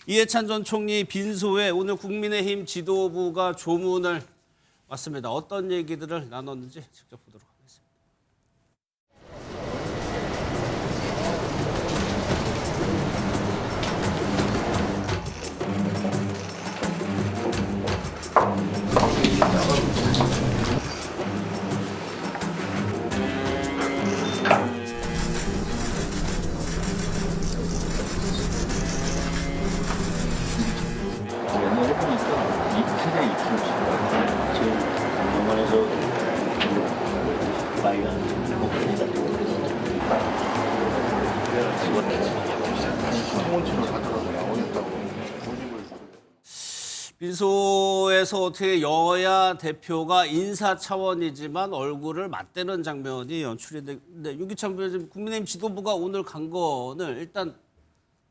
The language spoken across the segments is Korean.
이해찬 전 총리 빈소에 오늘 국민의힘 지도부가 조문을 왔습니다. 어떤 얘기들을 나눴는지 직접 보도록 하겠습니다. 옛날에 보니까 2kg에 2kg씩 지금 병원에서 마이가 먹습니다. 통원치로 가더라고요. 어렵다고. 빈소에서 어떻게 여야 대표가 인사 차원이지만 얼굴을 맞대는 장면이 연출이 되는데 유기찬 부회장님, 국민의힘 지도부가 오늘 간 거는 일단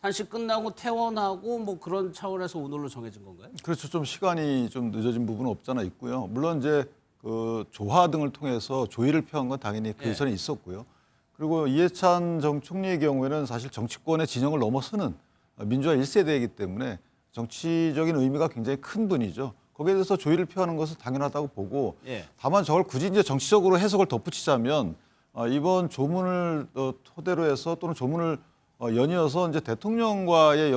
단식 끝나고 퇴원하고 뭐 그런 차원에서 오늘로 정해진 건가요? 그렇죠. 좀 시간이 좀 늦어진 부분은 없잖아 있고요. 물론 이제 그 조화 등을 통해서 조의를 표한 건 당연히 그 전에 있었고요. 그리고 이해찬 정 총리의 경우에는 사실 정치권의 진영을 넘어서는 민주화 1세대이기 때문에 정치적인 의미가 굉장히 큰 분이죠. 거기에 대해서 조의를 표하는 것은 당연하다고 보고 다만 저걸 굳이 이제 정치적으로 해석을 덧붙이자면 이번 조문을 토대로 해서 또는 조문을 연이어서 이제 대통령과의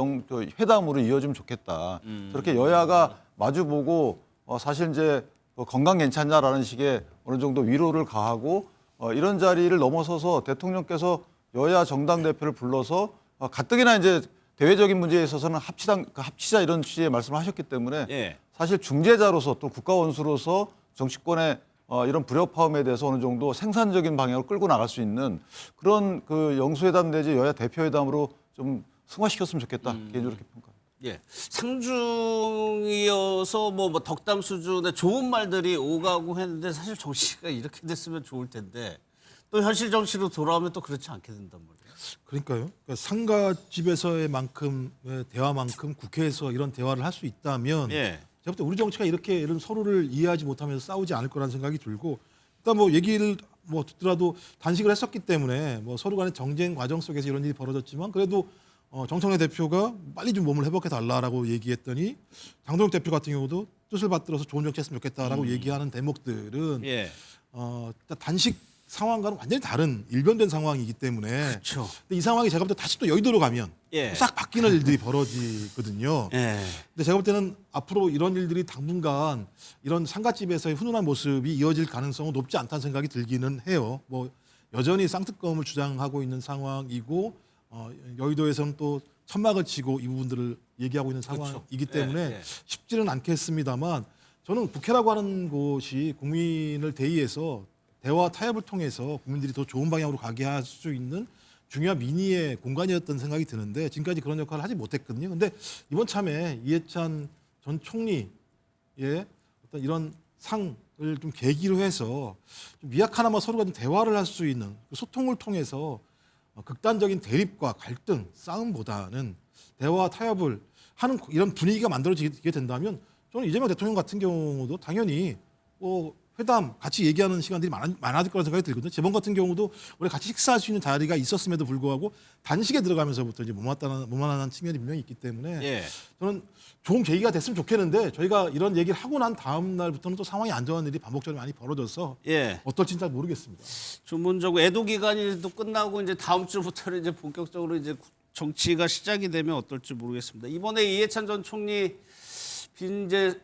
회담으로 이어지면 좋겠다. 저렇게 여야가 마주보고 사실 이제 건강 괜찮냐라는 식의 어느 정도 위로를 가하고 이런 자리를 넘어서서 대통령께서 여야 정당 대표를 불러서 가뜩이나 이제 대외적인 문제에 있어서는 합치자 이런 취지의 말씀을 하셨기 때문에 사실 중재자로서 또 국가원수로서 정치권의 이런 불협화음에 대해서 어느 정도 생산적인 방향으로 끌고 나갈 수 있는 그런 그 영수회담 내지 여야 대표회담으로 좀 승화시켰으면 좋겠다. 개인적으로 그렇게 평가합니다. 상중이어서 뭐 덕담 수준의 좋은 말들이 오가고 했는데 사실 정치가 이렇게 됐으면 좋을 텐데 또 현실 정치로 돌아오면 또 그렇지 않게 된단 말이에요. 그러니까요. 그러니까 상가집에서의 만큼 대화만큼 국회에서 이런 대화를 할 수 있다면 제가 볼 때 우리 정치가 이렇게 이런 서로를 이해하지 못하면서 싸우지 않을 거라는 생각이 들고 일단 뭐 얘기를 뭐 듣더라도 단식을 했었기 때문에 뭐 서로 간의 정쟁 과정 속에서 이런 일이 벌어졌지만 그래도 정청래 대표가 빨리 좀 몸을 회복해 달라라고 얘기했더니 장동혁 대표 같은 경우도 뜻을 받들어서 좋은 정치 했으면 좋겠다라고 얘기하는 대목들은 단식 상황과는 완전히 다른 일변된 상황이기 때문에 그렇죠. 근데 이 상황이 제가 볼 때 다시 또 여의도로 가면 싹 바뀌는 일들이 벌어지거든요. 근데 제가 볼 때는 앞으로 이런 일들이 당분간 이런 상가집에서의 훈훈한 모습이 이어질 가능성은 높지 않다는 생각이 들기는 해요. 뭐 여전히 쌍특검을 주장하고 있는 상황이고 여의도에서는 또 천막을 치고 이 부분들을 얘기하고 있는 상황이기 때문에 쉽지는 않겠습니다만 저는 국회라고 하는 곳이 국민을 대의해서 대화 타협을 통해서 국민들이 더 좋은 방향으로 가게 할 수 있는 중요한 민의의 공간이었던 생각이 드는데 지금까지 그런 역할을 하지 못했거든요. 근데 이번 참에 이해찬 전 총리의 어떤 이런 상을 좀 계기로 해서 좀 미약하나마 서로가 좀 대화를 할 수 있는 소통을 통해서 극단적인 대립과 갈등, 싸움보다는 대화 타협을 하는 이런 분위기가 만들어지게 된다면 저는 이재명 대통령 같은 경우도 당연히 회담 같이 얘기하는 시간들이 많아질 거라는 생각이 들거든요. 재번 같은 경우도 원래 같이 식사할 수 있는 자리가 있었음에도 불구하고 단식에 들어가면서부터 이제 무만한 측면이 분명히 있기 때문에 저는 좋은 계기가 됐으면 좋겠는데 저희가 이런 얘기를 하고 난 다음 날부터는 또 상황이 안 좋은 일이 반복적으로 많이 벌어져서 어떨지는 잘 모르겠습니다. 전문적으로 애도 기간이 또 끝나고 이제 다음 주부터는 이제 본격적으로 이제 정치가 시작이 되면 어떨지 모르겠습니다. 이번에 이해찬 전 총리 빈재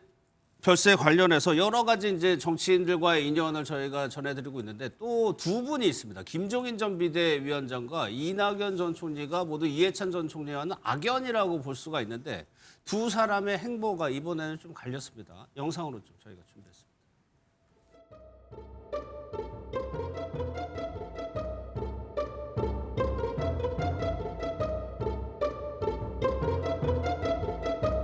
별세 관련해서 여러 가지 이제 정치인들과의 인연을 저희가 전해드리고 있는데 또 두 분이 있습니다. 김종인 전 비대위원장과 이낙연 전 총리가 모두 이해찬 전 총리와는 악연이라고 볼 수가 있는데 두 사람의 행보가 이번에는 좀 갈렸습니다. 영상으로 좀 저희가 준비했습니다.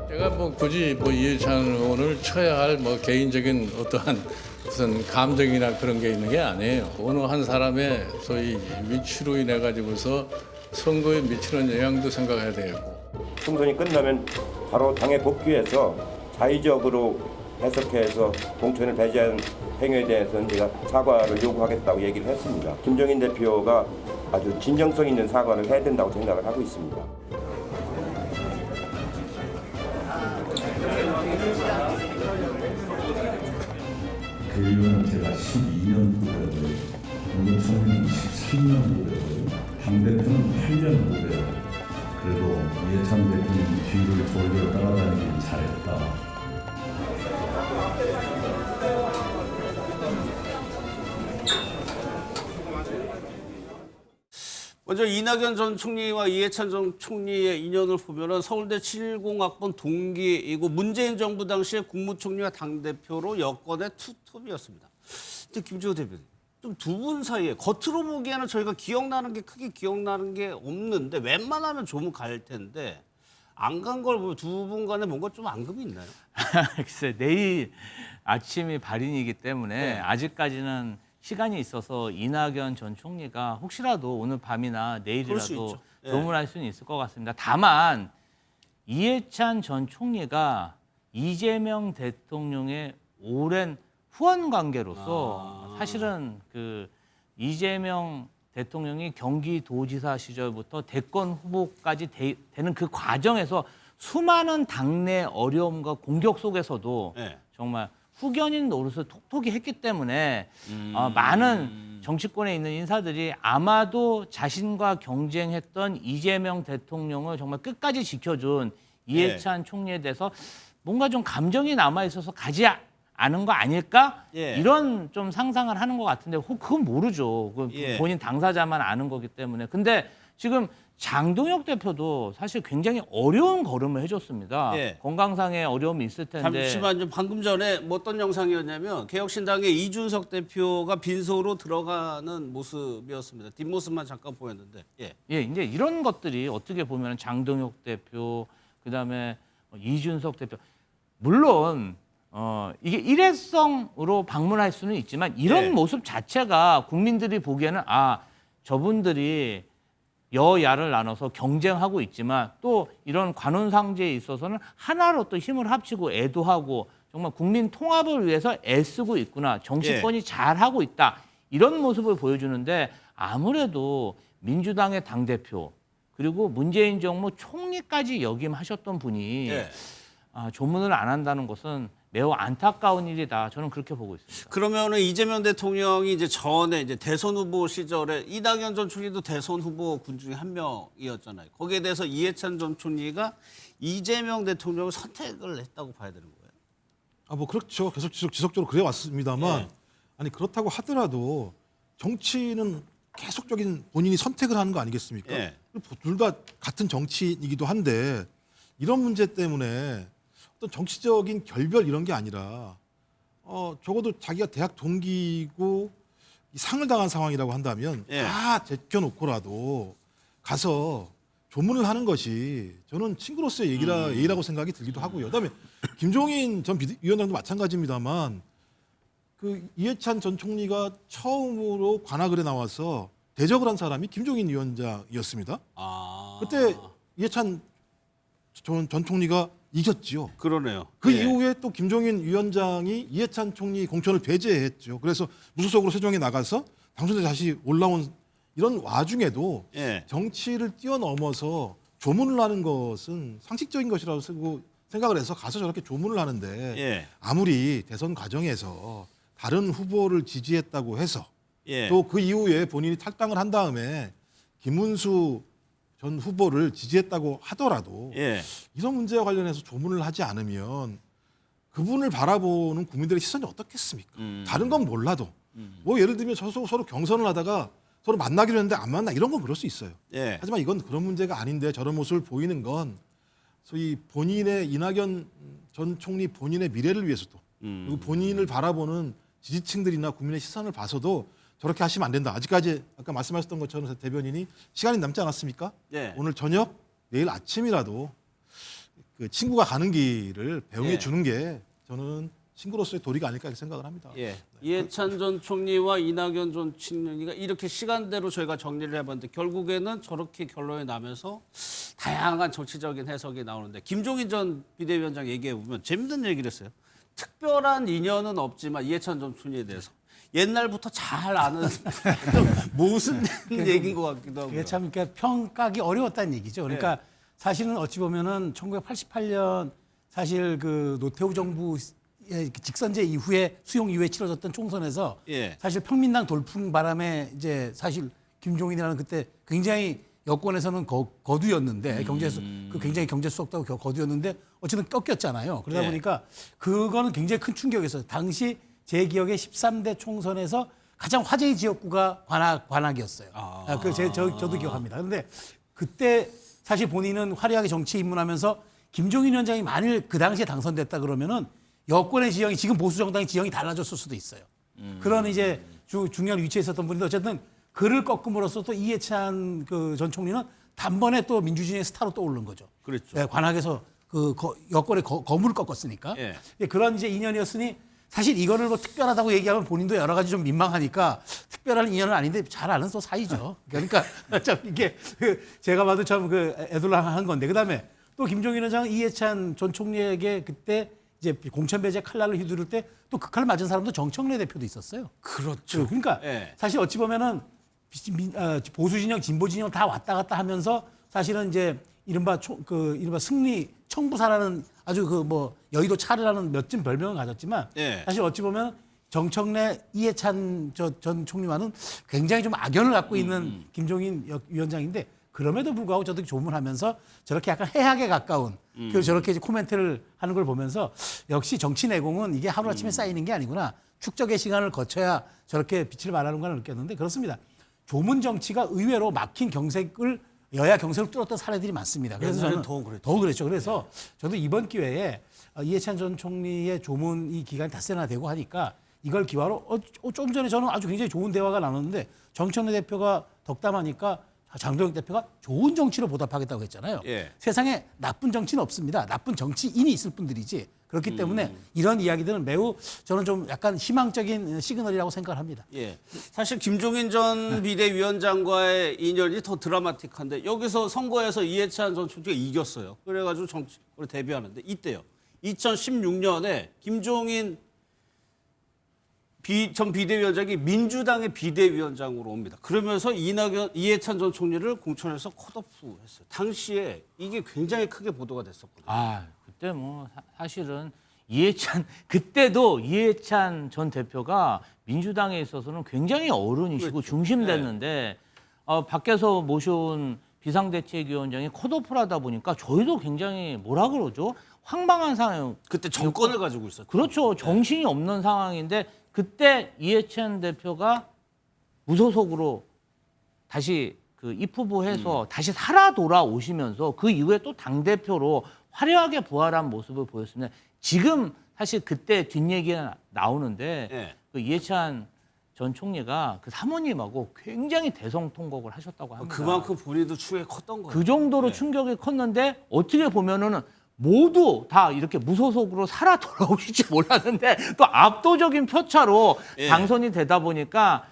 제가 뭐 굳이 이해찬 의원을 쳐야 할 개인적인 어떠한 무슨 감정이나 그런 게 있는 게 아니에요. 어느 한 사람의 소위 위치로 인해 가지고서 선거에 미치는 영향도 생각해야 되고. 총선이 끝나면 바로 당에 복귀해서 자의적으로 해석해서 공천을 배제한 행위에 대해서는 제가 사과를 요구하겠다고 얘기를 했습니다. 김종인 대표가 아주 진정성 있는 사과를 해야 된다고 생각을 하고 있습니다. 대의원은 제가 12년 후배고요. 국무총리는 13년 후배고요. 당대표는 8년 후배고요. 그래도 이해찬 대표님 뒤를 돌려 따라다니길 잘했다. 먼저 이낙연 전 총리와 이해찬 전 총리의 인연을 보면은 서울대 710학번 동기이고 문재인 정부 당시에 국무총리와 당대표로 여권의 투톱이었습니다. 근데 김주호 대표님, 좀 두 분 사이에 겉으로 보기에는 저희가 기억나는 게 크게 기억나는 게 없는데 웬만하면 조문 갈 텐데 안 간 걸 보면 두 분 간에 뭔가 좀 앙금이 있나요? 글쎄, 내일 아침이 발인이기 때문에 네. 아직까지는 시간이 있어서 이낙연 전 총리가 혹시라도 오늘 밤이나 그럴 수 내일이라도 있죠. 예. 조문할 수는 있을 것 같습니다. 다만 이해찬 전 총리가 이재명 대통령의 오랜 후원 관계로서 사실은 그 이재명 대통령이 경기도지사 시절부터 대권 후보까지 되는 그 과정에서 수많은 당내 어려움과 공격 속에서도 네. 정말 후견인 노릇을 톡톡히 했기 때문에 많은 정치권에 있는 인사들이 아마도 자신과 경쟁했던 이재명 대통령을 정말 끝까지 지켜준 이해찬 총리에 대해서 뭔가 좀 감정이 남아 있어서 가지 않은 거 아닐까? 예. 이런 좀 상상을 하는 것 같은데 그건 모르죠. 예. 본인 당사자만 아는 거기 때문에. 근데 지금 장동혁 대표도 사실 굉장히 어려운 걸음을 해줬습니다. 예. 건강상의 어려움이 있을 텐데. 잠시만요. 방금 전에 뭐 어떤 영상이었냐면 개혁신당의 이준석 대표가 빈소로 들어가는 모습이었습니다. 뒷모습만 잠깐 보였는데. 예. 예, 이제 이런 것들이 어떻게 보면 장동혁 대표, 그다음에 이준석 대표, 물론 이게 일회성으로 방문할 수는 있지만 이런 네. 모습 자체가 국민들이 보기에는 저분들이 여야를 나눠서 경쟁하고 있지만 또 이런 관훈상제에 있어서는 하나로 또 힘을 합치고 애도하고 정말 국민 통합을 위해서 애쓰고 있구나. 정치권이 잘하고 있다. 이런 모습을 보여주는데 아무래도 민주당의 당대표 그리고 문재인 정부 총리까지 역임하셨던 분이 예. 조문을 안 한다는 것은 매우 안타까운 일이다. 저는 그렇게 보고 있습니다. 그러면은 이재명 대통령이 이제 전에 이제 대선 후보 시절에 이낙연 전 총리도 대선 후보 군 중에 한 명이었잖아요. 거기에 대해서 이해찬 전 총리가 이재명 대통령을 선택을 했다고 봐야 되는 거예요. 뭐 그렇죠. 계속 지속적으로 그래 왔습니다만 예. 아니 그렇다고 하더라도 정치는 계속적인 본인이 선택을 하는 거 아니겠습니까? 예. 둘 다 같은 정치인이기도 한데 이런 문제 때문에 어떤 정치적인 결별 이런 게 아니라 적어도 자기가 대학 동기고 이 상을 당한 상황이라고 한다면 예. 다 제껴놓고라도 가서 조문을 하는 것이 저는 친구로서의 예의라고 생각이 들기도 하고요. 그다음에 김종인 전 위원장도 마찬가지입니다만 그 이해찬 전 총리가 처음으로 관악을에 나와서 대적을 한 사람이 김종인 위원장이었습니다. 그때 이해찬 전 총리가 이겼지요. 그러네요. 그 예. 이후에 또 김종인 위원장이 이해찬 총리 공천을 배제했죠. 그래서 무소속으로 세종에 나가서 당선자 다시 올라온 이런 와중에도 예. 정치를 뛰어넘어서 조문을 하는 것은 상식적인 것이라고 생각을 해서 가서 저렇게 조문을 하는데 예. 아무리 대선 과정에서 다른 후보를 지지했다고 해서 예. 또 그 이후에 본인이 탈당을 한 다음에 김문수 전 후보를 지지했다고 하더라도 예. 이런 문제와 관련해서 조문을 하지 않으면 그분을 바라보는 국민들의 시선이 어떻겠습니까? 다른 건 몰라도 뭐 예를 들면 서로 경선을 하다가 서로 만나기로 했는데 안 만나 이런 건 그럴 수 있어요. 예. 하지만 이건 그런 문제가 아닌데 저런 모습을 보이는 건 소위 본인의 이낙연 전 총리 본인의 미래를 위해서도 그리고 본인을 바라보는 지지층들이나 국민의 시선을 봐서도 저렇게 하시면 안 된다. 아직까지 아까 말씀하셨던 것처럼 대변인이 시간이 남지 않았습니까? 예. 오늘 저녁 내일 아침이라도 그 친구가 가는 길을 배웅해 예. 주는 게 저는 친구로서의 도리가 아닐까 이렇게 생각을 합니다. 예. 이해찬 전 총리와 이낙연 전 총리가 이렇게 시간대로 저희가 정리를 해봤는데 결국에는 저렇게 결론이 나면서 다양한 정치적인 해석이 나오는데 김종인 전 비대위원장 얘기해 보면 재밌는 얘기를 했어요. 특별한 인연은 없지만 이해찬 전 총리에 대해서 옛날부터 잘 아는 좀 모순된 얘기인 것 같기도 하고요. 그게 참 그러니까 평가하기 어려웠다는 얘기죠. 그러니까 사실은 어찌 보면은 1988년 사실 그 노태우 정부 직선제 이후에 수용 이후에 치러졌던 총선에서 예. 사실 평민당 돌풍 바람에 이제 사실 김종인이라는 그때 굉장히 여권에서는 거두였는데 그 굉장히 경제 수석도 거두였는데 어쨌든 꺾였잖아요. 그러다 예. 보니까 그거는 굉장히 큰 충격이었어요. 당시 제 기억에 13대 총선에서 가장 화제의 지역구가 관악이었어요. 저도 기억합니다. 그런데 그때 사실 본인은 화려하게 정치에 입문하면서 김종인 위원장이 만일 그 당시에 당선됐다 그러면은 여권의 지형이 지금 보수 정당의 지형이 달라졌을 수도 있어요. 그런 이제 중요한 위치에 있었던 분인데 어쨌든 그를 꺾음으로써 또 이해찬 그 전 총리는 단번에 또 민주주의의 스타로 떠오른 거죠. 그렇죠. 네, 관악에서 여권의 거물을 꺾었으니까. 예. 그런 이제 인연이었으니 사실 이거를 뭐 특별하다고 얘기하면 본인도 여러 가지 좀 민망하니까 특별한 인연은 아닌데 잘 아는 또 사이죠. 그러니까 참 이게 제가 봐도 참 애둘랑한 건데 그다음에 또 김종인 위원장은 이해찬 전 총리에게 그때 이제 공천 배제 칼날을 휘두를 때 또 그 칼을 맞은 사람도 정청래 대표도 있었어요. 그렇죠. 그러니까 예. 사실 어찌 보면은 보수 진영, 진보 진영 다 왔다 갔다 하면서 사실은 이제 이른바 승리 청부사라는 아주 여의도 차르라는 멋진 별명을 가졌지만 예. 사실 어찌 보면 정청래 이해찬 전 총리와는 굉장히 좀 악연을 갖고 있는 김종인 위원장인데 그럼에도 불구하고 저도 조문하면서 저렇게 약간 해악에 가까운 저렇게 이제 코멘트를 하는 걸 보면서 역시 정치 내공은 이게 하루아침에 쌓이는 게 아니구나. 축적의 시간을 거쳐야 저렇게 빛을 발하는구나 느꼈는데 그렇습니다. 조문 정치가 의외로 막힌 경색을 여야 경색을 뚫었던 사례들이 많습니다. 그래서 저는 더 그랬죠. 그래서 저도 이번 기회에 이해찬 전 총리의 조문 이 기간이 닷새나 되고 하니까 이걸 기화로 좀 전에 저는 아주 굉장히 좋은 대화가 나눴는데 정청래 대표가 덕담하니까 장도영 대표가 좋은 정치로 보답하겠다고 했잖아요. 예. 세상에 나쁜 정치는 없습니다. 나쁜 정치인이 있을 뿐들이지. 그렇기 때문에 이런 이야기들은 매우 저는 좀 약간 희망적인 시그널이라고 생각을 합니다. 예. 사실 김종인 전 비대위원장과의 인연이 더 드라마틱한데 여기서 선거에서 이해찬 전 총리가 이겼어요. 그래가지고 정치를 데뷔하는데 이때요. 2016년에 김종인 전 비대위원장이 민주당의 비대위원장으로 옵니다. 그러면서 이해찬 전 총리를 공천해서 컷오프했어요. 당시에 이게 굉장히 크게 보도가 됐었거든요. 그때 사실은 그때도 이해찬 전 대표가 민주당에 있어서는 굉장히 어른이시고 그렇죠. 중심됐는데 밖에서 모셔온 비상대책위원장이 컷오프를 하다 보니까 저희도 굉장히 뭐라 그러죠? 황당한 상황. 그때 정권을 가지고 있었죠. 그렇죠. 정신이 없는 상황인데 그때 이해찬 대표가 무소속으로 다시 입후보해서 다시 살아 돌아오시면서 그 이후에 또 당대표로 화려하게 부활한 모습을 보였습니다. 지금 사실 그때 뒷얘기가 나오는데 예. 이해찬 전 총리가 그 사모님하고 굉장히 대성통곡을 하셨다고 합니다. 그만큼 본인도 추에 컸던 거예요. 그 정도로 충격이 컸는데 어떻게 보면은 모두 다 이렇게 무소속으로 살아 돌아오실지 몰랐는데 또 압도적인 표차로 당선이 되다 보니까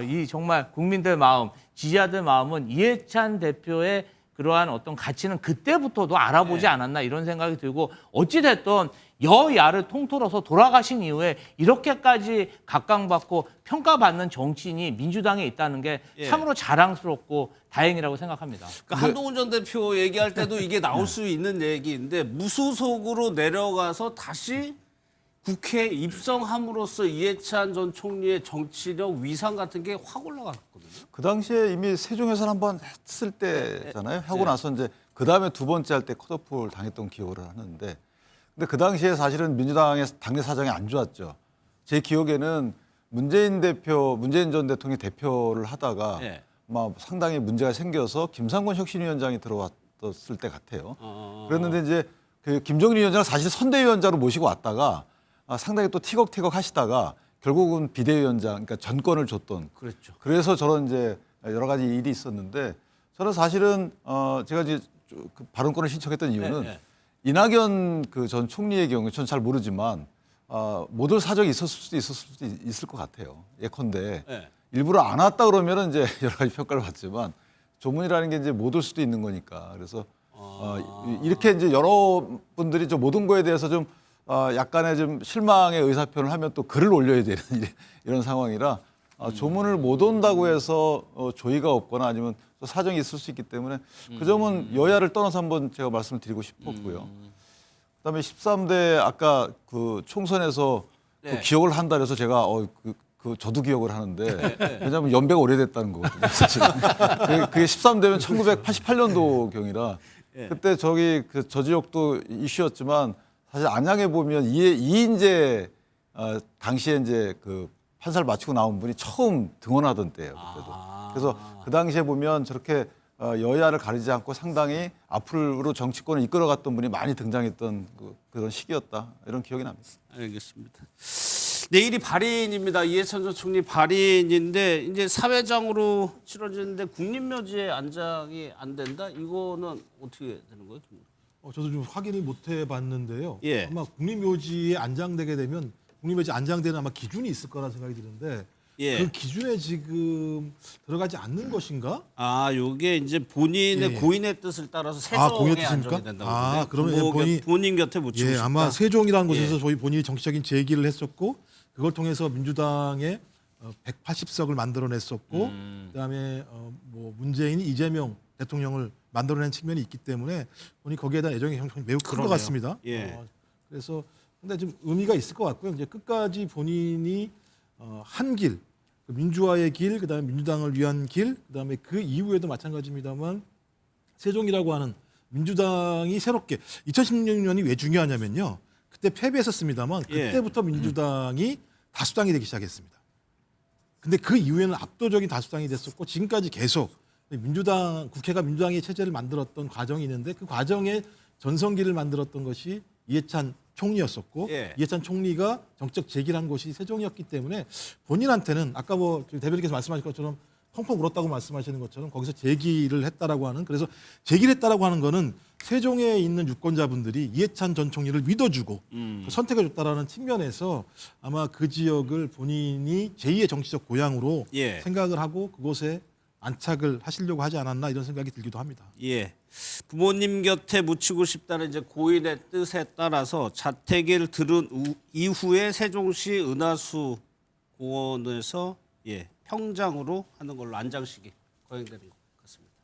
이 정말 국민들 마음, 지지자들 마음은 이해찬 대표의 그러한 어떤 가치는 그때부터도 알아보지 않았나 이런 생각이 들고 어찌됐든 여야를 통틀어서 돌아가신 이후에 이렇게까지 각광받고 평가받는 정치인이 민주당에 있다는 게 참으로 자랑스럽고 다행이라고 생각합니다. 그러니까 한동훈 전 대표 얘기할 때도 이게 나올 수 있는 얘기인데 무소속으로 내려가서 다시 국회에 입성함으로써 이해찬 전 총리의 정치력 위상 같은 게 확 올라갔거든요. 그 당시에 이미 세종에서 한번 했을 때잖아요. 하고 나서 이제 그 다음에 두 번째 할 때 컷오프를 당했던 기억을 하는데, 근데 그 당시에 사실은 민주당의 당내 사정이 안 좋았죠. 제 기억에는 문재인 전 대통령이 대표를 하다가 막 상당히 문제가 생겨서 김상곤 혁신위원장이 들어왔을 때 같아요. 그랬는데 이제 그 김종인 위원장을 사실 선대위원장으로 모시고 왔다가 상당히 또 티격태격 하시다가 결국은 비대위원장, 그러니까 전권을 줬던. 그랬죠. 그래서 저런 이제 여러 가지 일이 있었는데 저는 사실은 제가 이제 그 발언권을 신청했던 이유는 이낙연 그 전 총리의 경우에 저는 잘 모르지만 못 올 사정이 있을 수도 있을 것 같아요. 예컨대 일부러 안 왔다 그러면은 이제 여러 가지 평가를 받지만 조문이라는 게 이제 못 올 수도 있는 거니까 그래서 이렇게 이제 여러 분들이 좀 모든 거에 대해서 좀 약간의 좀 실망의 의사표현을 하면 또 글을 올려야 되는 이런 상황이라 조문을 못 온다고 해서 조의가 없거나 아니면 또 사정이 있을 수 있기 때문에 그 점은 여야를 떠나서 한번 제가 말씀을 드리고 싶었고요. 그다음에 13대 아까 그 총선에서 그 기억을 한다 그래서 제가 저도 기억을 하는데 왜냐하면 연배가 오래됐다는 거거든요. 사실. 그게 13대면 1988년도 경이라 그때 저 지역도 이슈였지만 사실 안양에 보면 이인재 당시에 이제 그 판사를 마치고 나온 분이 처음 등원하던 때예요. 그때도. 그래서 그 당시에 보면 저렇게 여야를 가리지 않고 상당히 앞으로 정치권을 이끌어갔던 분이 많이 등장했던 그런 시기였다. 이런 기억이 납니다. 알겠습니다. 내일이 발인입니다. 이해찬 전 총리 발인인데 이제 사회장으로 치러지는데 국립묘지에 안장이 안 된다. 이거는 어떻게 되는 거예요? 저도 좀 확인을 못 해봤는데요. 예. 아마 국립묘지에 안장되게 되면 국립묘지 안장되는 아마 기준이 있을 거라 생각이 드는데 예. 그 기준에 지금 들어가지 않는 것인가? 요게 이제 본인의 예. 고인의 뜻을 따라서 고인의 세종에 안정이 뜻입니까? 된다고 그러면 본인 곁에 묻히고 싶다. 아마 세종이라는 예. 곳에서 저희 본인이 정치적인 제기를 했었고 그걸 통해서 민주당의 180석을 만들어냈었고 그다음에 뭐 문재인이 이재명 대통령을 만들어낸 측면이 있기 때문에 본인이 거기에 대한 애정이 매우 큰 것 같습니다. 예. 그래서 근데 좀 의미가 있을 것 같고요. 이제 끝까지 본인이 한 길, 민주화의 길, 그다음에 민주당을 위한 길, 그다음에 그 이후에도 마찬가지입니다만 세종이라고 하는 민주당이 새롭게 2016년이 왜 중요하냐면요. 그때 패배했었습니다만 그때부터 민주당이 다수당이 되기 시작했습니다. 근데 그 이후에는 압도적인 다수당이 됐었고 지금까지 계속 국회가 민주당의 체제를 만들었던 과정이 있는데 그 과정에 전성기를 만들었던 것이 이해찬 총리였었고 이해찬 총리가 정책 제기를 한 곳이 세종이었기 때문에 본인한테는 아까 대변인께서 말씀하신 것처럼 펑펑 울었다고 말씀하시는 것처럼 거기서 제기를 했다라고 하는 그래서 제기를 했다라고 하는 거는 세종에 있는 유권자분들이 이해찬 전 총리를 믿어주고 선택해줬다라는 측면에서 아마 그 지역을 본인이 제2의 정치적 고향으로 생각을 하고 그곳에 안착을 하시려고 하지 않았나 이런 생각이 들기도 합니다. 예. 부모님 곁에 묻히고 싶다는 이제 고인의 뜻에 따라서 자택을 들은 이후에 세종시 은하수 공원에서 평장으로 하는 걸로 안장식이 거행되는 것 같습니다.